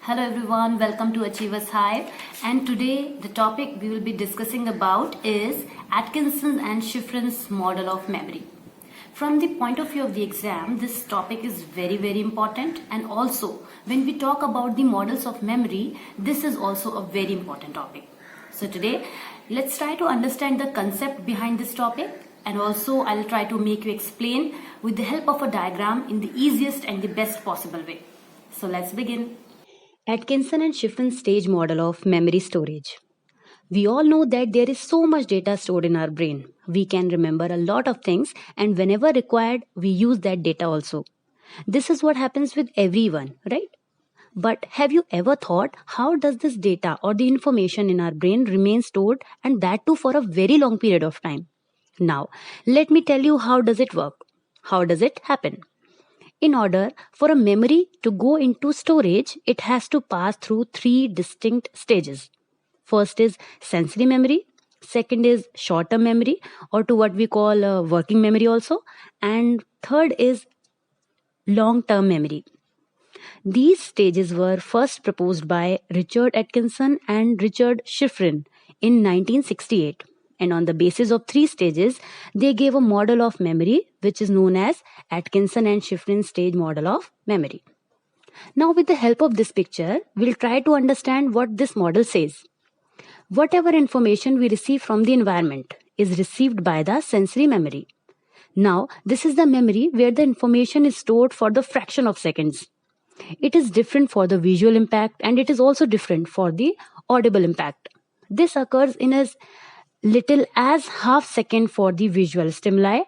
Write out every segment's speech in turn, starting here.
Hello everyone, welcome to Achievers Hive, and today the topic we will be discussing about is Atkinson and Shiffrin's model of memory. From the point of view of the exam, this topic is very important, and also when we talk about the models of memory, this is also a very important topic. So today, let's try to understand the concept behind this topic, and also I'll try to make you explain with the help of a diagram in the easiest and the best possible way. So let's begin. Atkinson and Shiffrin's stage model of memory storage. We all know that there is so much data stored in our brain. We can remember a lot of things, and whenever required, we use that data also. This is what happens with everyone, right? But have you ever thought, how does this data or the information in our brain remain stored, and that too for a very long period of time? Now, let me tell you, how does it work? How does it happen? In order for a memory to go into storage, it has to pass through three distinct stages. First is sensory memory, second is short-term memory, or to what we call working memory also, and third is long-term memory. These stages were first proposed by Richard Atkinson and Richard Shiffrin in 1968. And on the basis of three stages, they gave a model of memory which is known as Atkinson and Shiffrin stage model of memory. Now, with the help of this picture, we'll try to understand what this model says. Whatever information we receive from the environment is received by the sensory memory. Now, this is the memory where the information is stored for the fraction of seconds. It is different for the visual impact, and it is also different for the audible impact. This occurs in as little as half second for the visual stimuli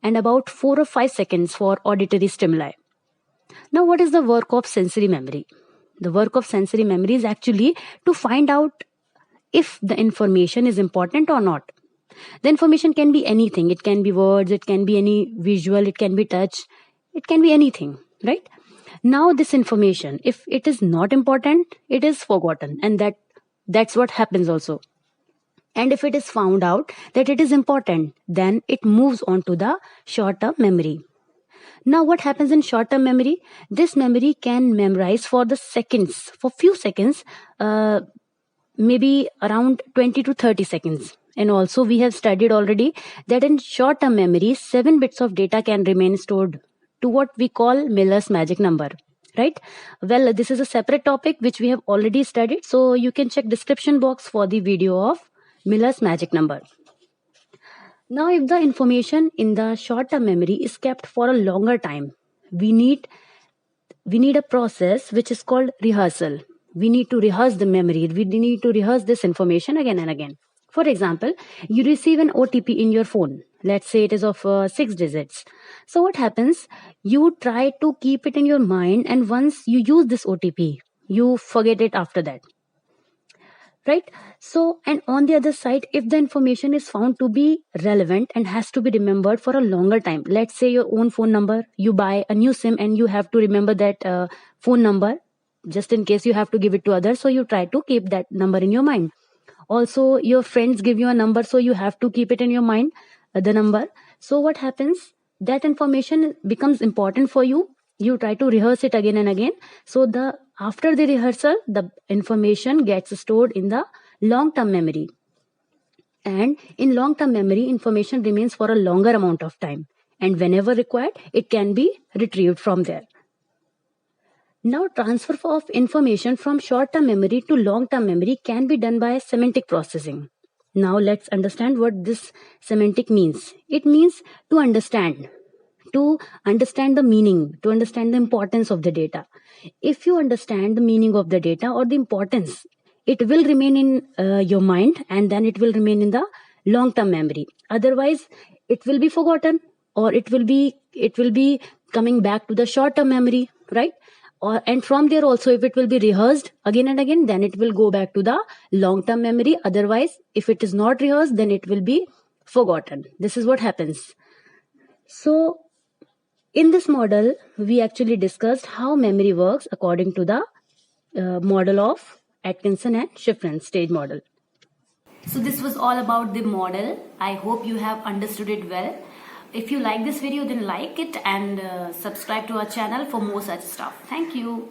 and about 4 or 5 seconds for auditory stimuli. Now, what is the work of sensory memory? The work of sensory memory is actually to find out if the information is important or not. The information can be anything. It can be words, it can be any visual, it can be touch, it can be anything, right? Now, this information, if it is not important, it is forgotten, and that's what happens also. And if it is found out that it is important, then it moves on to the short-term memory. Now, what happens in short-term memory? This memory can memorize for the seconds, for few seconds, maybe around 20 to 30 seconds. And also, we have studied already that in short-term memory, 7 bits of data can remain stored to what we call Miller's magic number, right? Well, this is a separate topic which we have already studied, so you can check description box for the video of Miller's magic number. Now, if the information in the short-term memory is kept for a longer time, we need a process which is called rehearsal. We need to rehearse the memory. We need to rehearse this information again and again. For example, you receive an OTP in your phone. Let's say it is of 6 digits. So what happens? You try to keep it in your mind, and once you use this OTP, you forget it after that. Right? So, and on the other side, if the information is found to be relevant and has to be remembered for a longer time, let's say your own phone number, you buy a new SIM and you have to remember that phone number just in case you have to give it to others. So you try to keep that number in your mind. Also, your friends give you a number, so you have to keep it in your mind, the number. So what happens? That information becomes important for you. You try to rehearse it again and again. So after the rehearsal, the information gets stored in the long-term memory. And in long-term memory, information remains for a longer amount of time. And whenever required, it can be retrieved from there. Now, transfer of information from short-term memory to long-term memory can be done by semantic processing. Now, let's understand what this semantic means. It means to understand the meaning, to understand the importance of the data. If you understand the meaning of the data or the importance, it will remain in your mind, and then it will remain in the long-term memory. Otherwise, it will be forgotten, or it will be coming back to the short-term memory, right? And from there also, if it will be rehearsed again and again, then it will go back to the long-term memory. Otherwise, if it is not rehearsed, then it will be forgotten. This is what happens. So, in this model, we actually discussed how memory works according to the model of Atkinson and Shiffrin stage model. So this was all about the model. I hope you have understood it well. If you like this video, then like it and subscribe to our channel for more such stuff. Thank you.